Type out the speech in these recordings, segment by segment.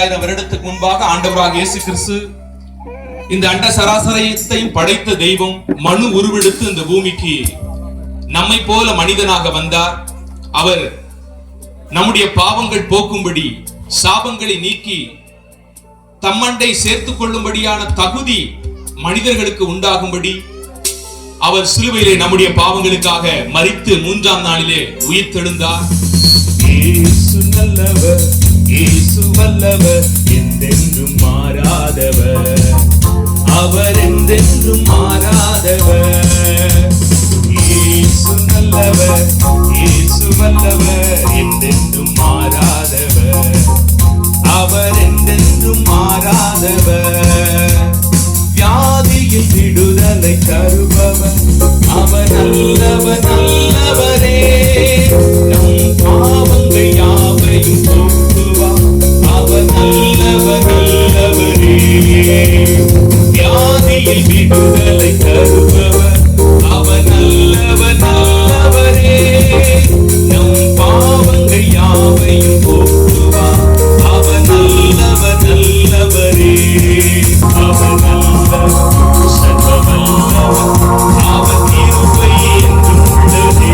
2000 வருடத்துக்கு முன்பாக ஆண்டவராக இயேசு கிறிஸ்து இந்த அண்ட சராசரத்தையும் படைத்த தெய்வம் மனு உருவெடுத்து இந்த பூமிக்கு நம்மை போல மனிதனாக வந்தார். அவர் நம்முடைய பாவங்கள் போக்கும்படி, சாபங்களை நீக்கி தம்மண்டை சேர்த்துக் கொள்ளும்படியான தகுதி மனிதர்களுக்கு உண்டாகும்படி அவர் சிலுவையிலே நம்முடைய பாவங்களுக்காக மரித்து 3ஆம் நாளிலே உயிர்த்தெழுந்தார். இயேசு நல்லவர், இயேசு வல்லவர், என்றென்றும் மாறாதவர், அவர் என்றென்றும் மாறாதவர். இயேசு நல்லவர், இயேசு வல்லவர், என்றென்றும் மாறாதவர், அவர் என்றென்றும் மாறாதவர். வியாதியில் விடுதலை தருபவர், அவர் நல்லவர் நல்லவரே. நம் பாவங்கள் யாவையும் போக்குவார், அவர் நல்லவர் நல்லவரே. வியாதியில் விடுதலை தருபவர், அவர் நல்லவர் நல்லவரே. நம் பாவங்கள் யாவையும் போக்குவார், அவர் நல்லவர் நல்லவரே. அவர் நல்லவர், சர்வ வல்லவர், அவர் கிருபை என்றும் உள்ளதே.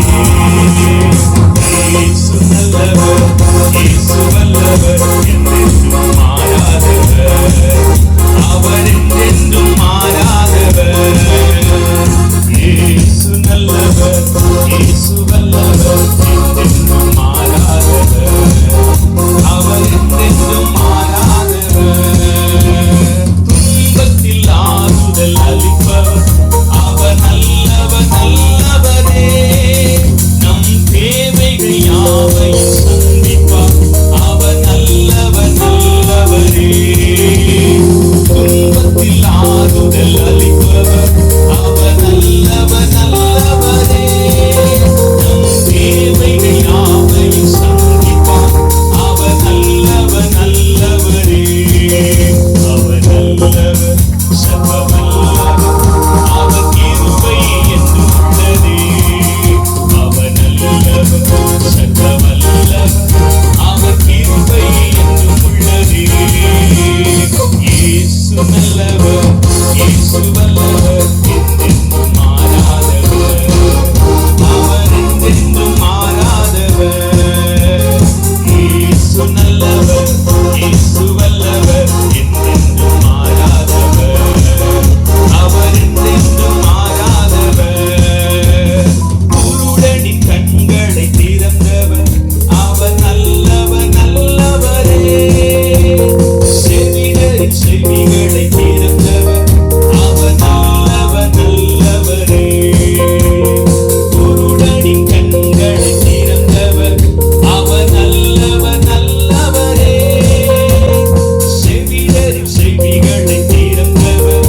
இயேசு நல்லவர், இயேசு வல்லவர், என்றென்றும் மாறாதவர், அவர் என்றென்றும் மாறாதவர். இயேசு நல்லவர், இயேசு வல்லவர், என்றென்றும் மாறாதவர், அவர் என்றென்றும் மாறாதவர். துன்பத்தில் ஆறுதல் அளிப்பவர், அவர் நல்லவர் நல்லவரே. நம் தேவைகள் யாவையும் சந்திப்பார், அவர் நல்லவர் நல்லவரே. துன்பத்தில் ஆறுதல் அளிப்பவர், அவர் நல்லவர் நல்லவரே. நம் தேவைகள் யாவையும் சந்திப்பார், அவர் நல்லவர் நல்லவரே. அவர் நல்லவர், சர்வ வல்லவர், அவர் கிருபை என்றும் உள்ளதே. அவர் நல்லவர், சர்வ வல்லவர், அவர் கிருபை என்றும் உள்ளதே. இயேசு நல்லவர், இயேசு வல்லவர், என்றென்றும் மாறாதவர், அவர் என்றென்றும் மாறாதவர். இயேசு நல்லவர், இயேசு வல்லவர், என்றென்றும் மாறாதவர், அவர் என்றென்றும் மாறாதவர். குருடனின் கண்களை திறந்தவர், அவர் நல்லவர் நல்லவரே. செவிடரின் செவிகளை திறந்தவர், அவர் நல்லவர் நல்லவரே. குருடனின் கண்களை திறந்தவர், அவர் நல்லவர் நல்லவரே. செவிடரின் செவிகளை திறந்தவர்,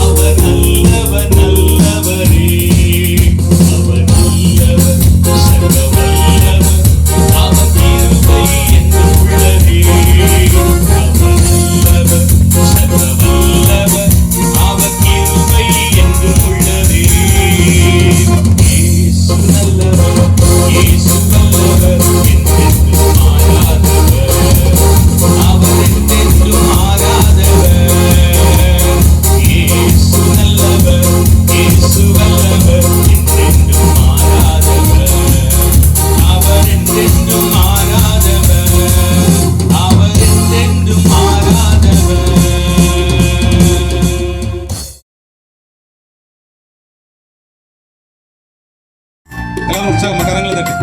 அவர் நல்லவர் நல்லவரே. அவர் நல்லவர், சர்வ வல்லவர், அவர் கிருபை என்றும் உள்ளதே. அவர் நல்லவர், சர்வ வல்லவர், அவர் கிருபை என்றும் உள்ளதே. இயேசு நல்லவர், இயேசு வல்லவர், என்றென்றும் மாறாதவர், அவர் என்றென்றும் மாறாதவர். இயேசு நல்லவர், இயேசு வல்லவர், என்றென்றும் மாறாதவர், அவர் என்றென்றும் மாறாதவர், அவர் என்றென்றும் மாறாதவர். எல்லாரும் உற்சாகமா கரங்களை தட்டி.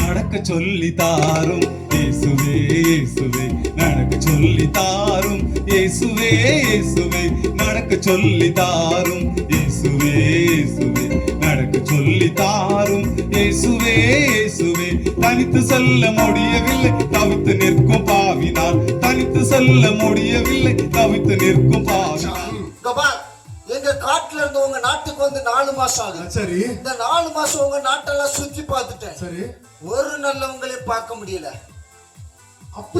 நடக்க சொல்லி தாரும் இயேசுவே இயேசுவே, நடக்க சொல்லி தாரும் இயேசுவே இயேசுவே, நடக்க சொல்லி தாரும் இயேசுவே இயேசுவே, நடக்க சொல்லி தாரும் இயேசுவே இயேசுவே. தனித்து செல்ல முடியவில்லை தவித்து நிற்கும் பாவினார் தனித்து செல்ல முடியவில்லை தவித்து நிற்கும் பாவினார். எங்க காட்டுல இருந்து உங்க நாட்டுக்கு வந்து 4 மாசம் ஆகுது. சரி. இந்த 4 மாசம் உங்க நாட்டெல்லாம் சுத்தி பார்த்துட்டேன். சரி. ஒரு நல்லவங்களையும் பார்க்க முடியல.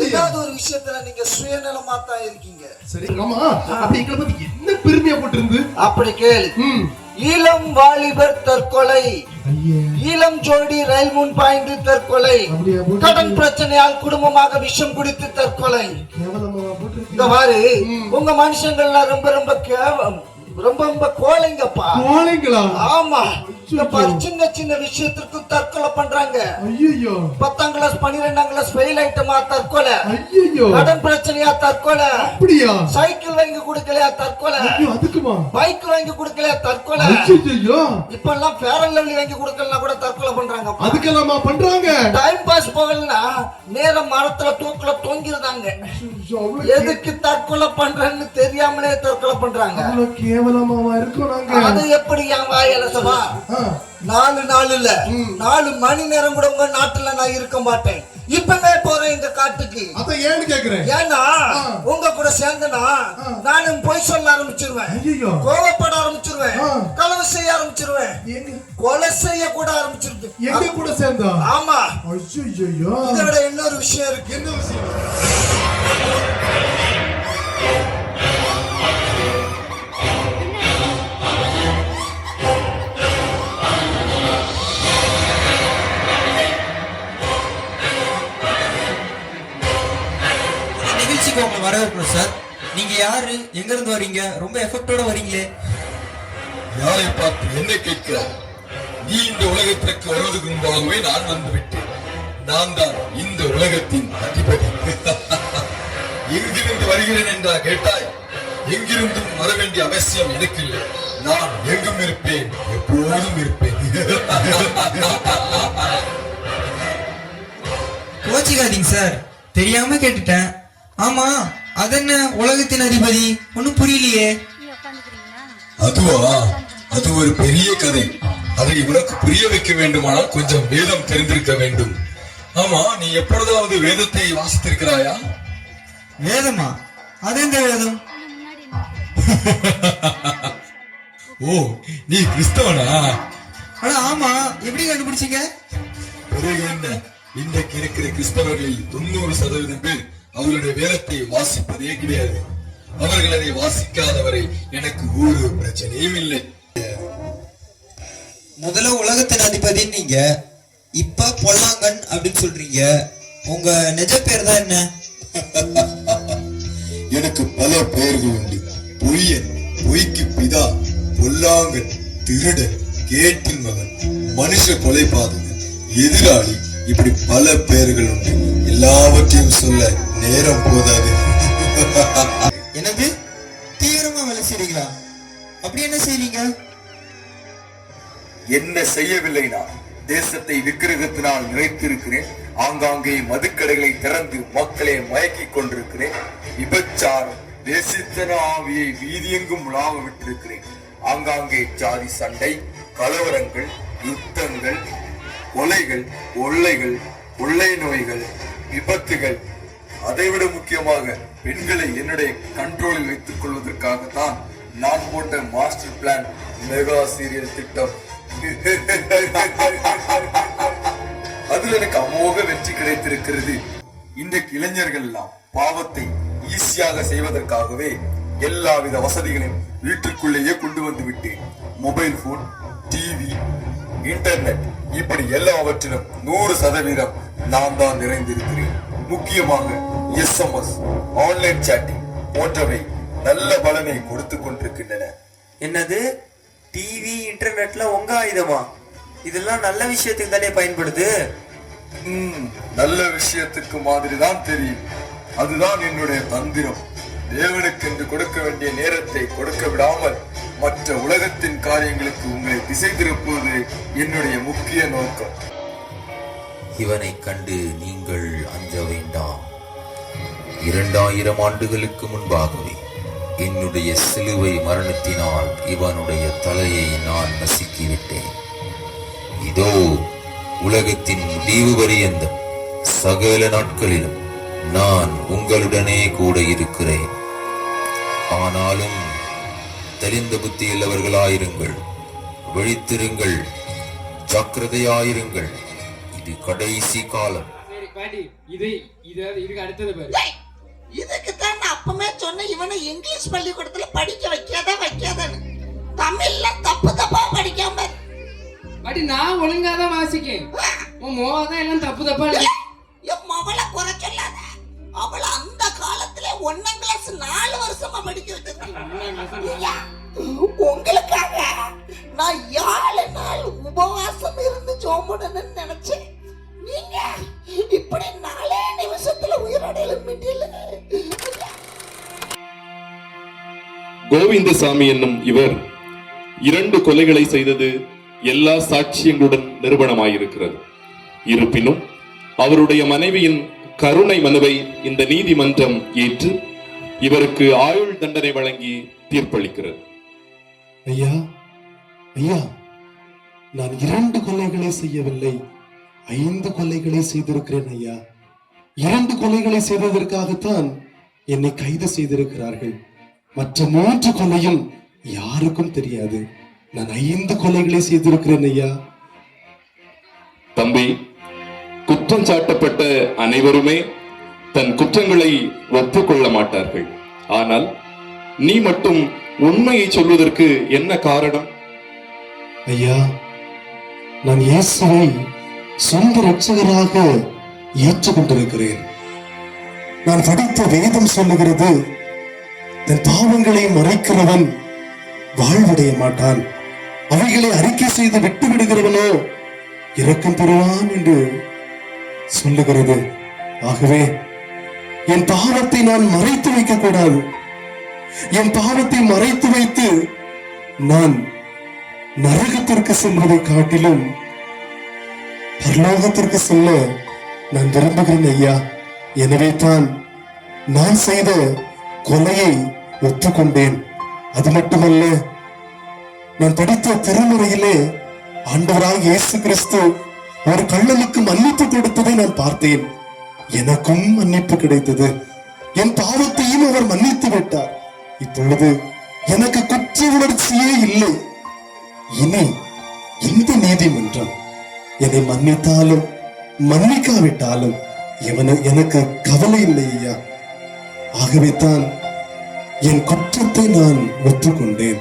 ஏதாவது ஒரு விஷயத்துல நீங்க சுயநலமா தான் இருக்கீங்க. சரி. ஆமா, அப்படி எங்களை பத்தி என்ன பெருமையா போட்டிருந்து? அப்படி கேளு. இளம் வாலிபர் தற்கொலை, இளம் ஜோடி ரயில் முன் பாய்ந்து தற்கொலை, கடன் பிரச்சனையால் குடும்பமாக விஷம் குடித்து தற்கொலை. இந்த மாதிரி உங்க மனுஷங்கள்லாம் ரொம்ப ரொம்ப ரொம்ப ரொம்ப கோழைங்கப்பா. கோழைங்களா? ஆமா. சின்ன சின்ன விஷயத்திற்கு தற்கொலை பண்றாங்க. ஐயோ. 10ஆம் கிளாஸ் 12ஆம் கிளாஸ் ஃபெயில் ஆயிட்டமா தற்கொலை. ஐயோ. கடன் பிரச்சனையா தற்கொலை. அப்படியா? சைக்கிள் வாங்கி கொடுக்கலையா தற்கொலை. ஐயோ, அதுக்குமா? பைக் வாங்கி கொடுக்கலையா தற்கொலை. ஐயோ. இப்ப எல்லாம் ஃபேர் அண்ட் லவ்லி வாங்கி கொடுக்கலனா கூட தற்கொலை பண்றாங்க. அதுக்கெல்லாமா பண்றாங்க? டைம் பாஸ் போகலனா நேரம் மரத்துல தூக்குல தொங்கிருந்தாங்க. எதுக்கு தற்கொலை பண்றன்னு தெரியாமலே தற்கொலை பண்றாங்க. அவ்வளவு கேவலமாவா இருக்கோம் நாங்க? அது எப்படி என் வாயால சபா? 4 நாள் இல்ல 4 மணி நேரம் கூட உங்க நாட்டுல நான் இருக்க மாட்டேன். இப்பவே போறேன் இந்த காட்டுக்கு. அத ஏன்னு கேக்குறேன்? ஏன்னா உங்க கூட சேர்ந்தனா நானும் பொய் சொல்ல ஆரம்பிச்சிருவேன். ஐயோ. கோவப்பட ஆரம்பிச்சிருவேன். களவு செய்ய ஆரம்பிச்சிருவேன். கொலை செய்ய கூட ஆரம்பிச்சிருக்கேன். எங்க கூட சேர்ந்தா? ஆமா. ஐயோ. இதை விட இன்னொரு விஷயம் இருக்கு. என்ன விஷயம்? உங்களை வரவேற்கிறோம் சார். நீங்க யாரு, எங்க இருந்து வரீங்க? ரொம்ப எஃபெக்டோட வரீங்களே. யாரை பார்த்து என்ன கேட்கிறார்? நீ இந்த உலகத்திற்கு வருவதற்கு முன்பாகவே நான் வந்து விட்டேன். நான் தான் இந்த உலகத்தின் அதிபதி. எங்கிருந்து வருகிறேன் என்றா கேட்டாய்? எங்கிருந்தும் வர வேண்டிய அவசியம் எனக்கு இல்லை. நான் எங்கும் இருப்பேன், எப்போதும் இருப்பேன். கோச்சிக்காதீங்க சார், தெரியாம கேட்டுட்டேன். ஆமா, அதென்ன உலகத்தின் அதிபதி? ஒன்னும் புரியலையே. அதுவா? அது ஒரு பெரிய கதை. அதை உனக்கு புரிய வைக்க வேண்டுமானால் கொஞ்சம் வேதம் தெரிந்திருக்க வேண்டும். ஆமா, நீ எப்பொழுதாவது வேதத்தை வாசித்திருக்கிறாயா? வேதமா? அது எந்த வேதம்? ஓ, நீ கிறிஸ்தவனா? ஆமா. எப்படி கண்டுபிடிச்சீங்க? பிறகு என்ன, இன்றைக்கு இருக்கிற கிறிஸ்தவர்களில் 90% பேர் அவர்களுடைய வேதத்தை வாசிப்பதே கிடையாது. அவர்கள் அதை வாசிக்காதவரை எனக்கு ஒரு பிரச்சனையும் இல்லை. முதல்ல உலகத்தின் அதிபதி நீங்க, இப்ப பொல்லாங்கன் அப்படின்னு சொல்றீங்க. உங்க நிஜ பேர் தான் என்ன? எனக்கு பல பெயர்கள் உண்டு. பொய்யன், பொய்க்கு பிதா, பொல்லாங்கன், திருடன், கேட்டின் மகன், மனுஷ கொலைபாதகன், எதிராளி, இப்படி பல பெயர்கள் உண்டு. எல்லாவற்றையும் சொல்ல நேரம் போதாது. எனக்கு தீவிரமா வேலை செய்றீங்களா? அப்படி என்ன செய்றீங்க? என்ன செய்யவில்லை? நான் தேசத்தை விக்கிரகத்தினால் நிறைத்திருக்கிறேன். ஆங்காங்கே மதுக்கடைகளை திறந்து மக்களை மயக்கிக் கொண்டிருக்கிறேன். விபச்சாரம், தேசித்தன ஆவியை வீதியெங்கும் உலாவ விட்டிருக்கிறேன். ஆங்காங்கே ஜாதி சண்டை, கலவரங்கள், யுத்தங்கள், கொலைகள், கொள்ளைகள், கொள்ளை நோய்கள், விபத்துகள், அதைவிட முக்கியமாக பெண்களை என்னுடைய கண்ட்ரோலில் வைத்துக் கொள்வதற்காகத்தான் நான் போட்ட மாஸ்டர் பிளான் மெகா சீரியல் திட்டம். அதில் எனக்கு அமோக வெற்றி கிடைத்திருக்கிறது. இன்றைக்கு இளைஞர்கள் எல்லாம் பாவத்தை ஈஸியாக செய்வதற்காகவே எல்லாவித வசதிகளையும் வீட்டுக்குள்ளேயே கொண்டு வந்து விட்டேன். மொபைல் போன், டிவி, இன்டர்நெட், இப்படி எல்லாவற்றிலும் 100% நான் தான் நிறைந்திருக்கிறேன். முக்கியமாக SMS, ஆன்லைன் சாட்டிங் போன்றவை நல்ல பலனை கொடுத்துக் கொண்டிருக்கின்றன. என்னது? டிவி, இன்டர்நெட்ல உங்க ஆயுதமா? இதெல்லாம் நல்ல விஷயத்துக்கு தானே பயன்படுது. நல்ல விஷயத்துக்கு மாதிரி தான் தெரியும். அதுதான் என்னுடைய தந்திரம். தேவனுக்கு என்று கொடுக்க வேண்டிய நேரத்தை கொடுக்க விடாமல் மற்ற உலகத்தின் காரியங்களுக்கு உங்களை திசை திருப்புவது என்னுடைய முக்கிய நோக்கம். இவனை கண்டு நீங்கள் அஞ்ச வேண்டாம். 2000 ஆண்டுகளுக்கு முன்பாகவே என்னுடைய சிலுவை மரணத்தினால் இவனுடைய தலையை நான் நசுக்கிவிட்டேன். இதோ உலகத்தின் முடிவு பரியந்தம் சகல நாட்களிலும் நான் உங்களுடனே கூட இருக்கிறேன். ஆனாலும் தெளிந்த புத்தியுள்ளவர்களாயிருங்கள், விழித்திருங்கள், ஜாக்கிரதையாயிருங்கள். இது கடைசி காலம். பாட்டி இதுக்கு அடுத்தது பாரு. இதுக்கு தான் நான் அப்பவே சொன்னேன் இவனை இங்கிலீஷ் பள்ளிக்கூடத்துல படிக்க வைக்காதன்னு. தமிழ்ல தப்பு தப்பா படிக்காம பாட்டி நான் ஒழுங்காதான் வாசிக்கேன். உன் மோதான் எல்லாம் தப்பு தப்பா என் மவளை குறை சொல்லாத. அவளை அந்த காலத்துல 1ஆம் கிளாஸ் 4 வருஷமா படிக்க வச்சிருக்கேன். உங்களுக்காக நான் 7 நாள் உபவாசம் இருந்து சோமுடன்னு நினைச்சேன். நீங்க இப்படி 4 நிமிஷத்துல உயிரோட மிட்டில. கோவிந்தசாமி என்னும் இவர் 2 கொலைகளை செய்தது எல்லா சாட்சியங்களுடன் நிரூபணமாயிருக்கிறது. இருப்பினும் அவருடைய மனைவியின் கருணை மனுவை இந்த நீதிமன்றம் ஏற்று இவருக்கு ஆயுள் தண்டனை வழங்கி தீர்ப்பளிக்கிறது. ஐயா ஐயா, நான் 2 கொலைகளை செய்யவில்லை, 5 கொலைகளை செய்திருக்கிறேன் ஐயா. 2 கொலைகளை செய்ததற்காகத்தான் என்னை கைது செய்திருக்கிறார்கள். மற்ற 3 கொலையும் யாருக்கும் தெரியாது. நான் 5 கொலைகளை செய்திருக்கிறேன் ஐயா. தம்பி, குற்றம் சாட்டப்பட்ட அனைவருமே தன் குற்றங்களை ஒப்புக்கொள்ள மாட்டார்கள். ஆனால் நீ மட்டும் உண்மையை சொல்வதற்கு என்ன காரணம்? ஐயா, நான் இயேசுவை சொந்த இரட்சகராக ஏற்றுக்கொண்டிருக்கிறேன். நான் படித்த வேதம் சொல்லுகிறது, தன் பாவங்களை மறைக்கிறவன் வாழ்வடைய மாட்டான், அவைகளை அறிக்கை செய்து விட்டு விடுகிறவனோ இரக்கம் பெறுவான் என்று சொல்லுகிறது. ஆகவே என் பாவத்தை நான் மறைத்து வைக்க கூடாது. என் பாவத்தை மறைத்து வைத்து நான் நரகத்திற்கு செல்வதை காட்டிலும் பரலோகத்திற்கு செல்ல நான் விரும்புகிறேன் ஐயா. எனவே தான் நான் செய்த கொலையை ஒப்புக்கொண்டேன். அது மட்டுமல்ல, நான் படித்த திருமுறையிலே ஆண்டவராக இயேசு கிறிஸ்து ஒரு கள்ளனுக்கு மன்னிப்பு கொடுத்ததை நான் பார்த்தேன். எனக்கும் மன்னிப்பு கிடைத்தது. என் பாவத்தையும் அவர் மன்னித்து விட்டார். இப்பொழுது எனக்கு குற்ற உணர்ச்சியே இல்லை. இனி இந்த நீதிமன்றம் என்னை மன்னித்தாலும் மன்னிக்காவிட்டாலும் எனக்கு கவலை இல்லை ஐயா. ஆகவே தான் என் குற்றத்தை நான் ஒப்புக்கொண்டேன்.